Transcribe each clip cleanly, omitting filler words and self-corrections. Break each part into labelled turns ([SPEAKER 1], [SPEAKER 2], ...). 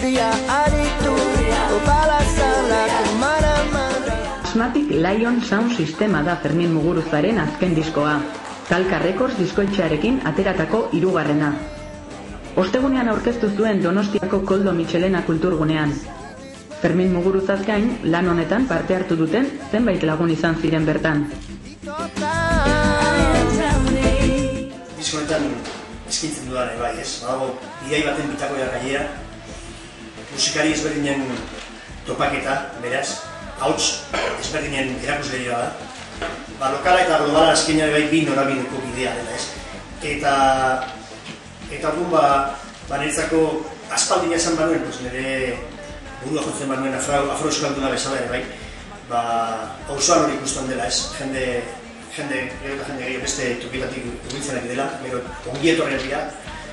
[SPEAKER 1] urria aritu, opala zala kemana-mana.
[SPEAKER 2] Asmatic Lion Sound Sistema da Fermin Muguruzaren azken diskoa, Talka Records diskoetxearekin ateratako hirugarrena. Ostegunean aurkeztu zuen Donostiako Koldo Mitxelena kulturgunean. Fermin Muguruzaz gain, lan honetan parte hartu duten zenbait lagun izan ziren bertan.
[SPEAKER 3] Disko honetan eskintzen dudan bai, ez? Badago, bidai baten bitako jarraia, musikari ezberdinen topaketa, beraz, hauts ezberdinen erakusleria da. Lokala eta globala azkenean bai bi norabideko bidea dela, ez? Eta orduan niretzako aspaldina esan banuen, nire burua jotzen banuen afro-euskalduna bezala ere bai, auzoan hori ikusten dela, ez? Jende gehiago beste tokietatik urbiltzenak dela, gero ongi etorriak dira,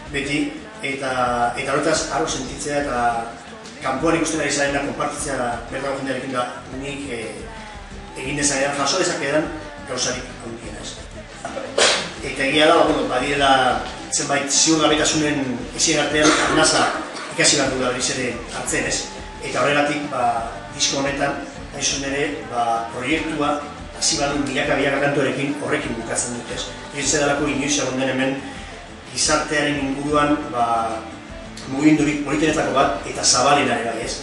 [SPEAKER 3] beti, eta horretaz arro sentitzea eta kanpoan ikusten ari zarena konpartitzea berdago jendearekin da nik egin dezakedan, jaso dezakedan gauzarik handiena, ez. Eta egia da, badirela zenbait ziurgabetasunen ezien artean arnaza ikasi behar dugu berriz ere hartzen, ez. Eta horregatik, disko honetan, haizun ere, proiektua hasi badun milaka kantorekin horrekin bukatzen dut, ez. Ez edalako inoiz egon den hemen gizartearen inguruan mugindurik politenetako bat eta zabalena ere bai, ez.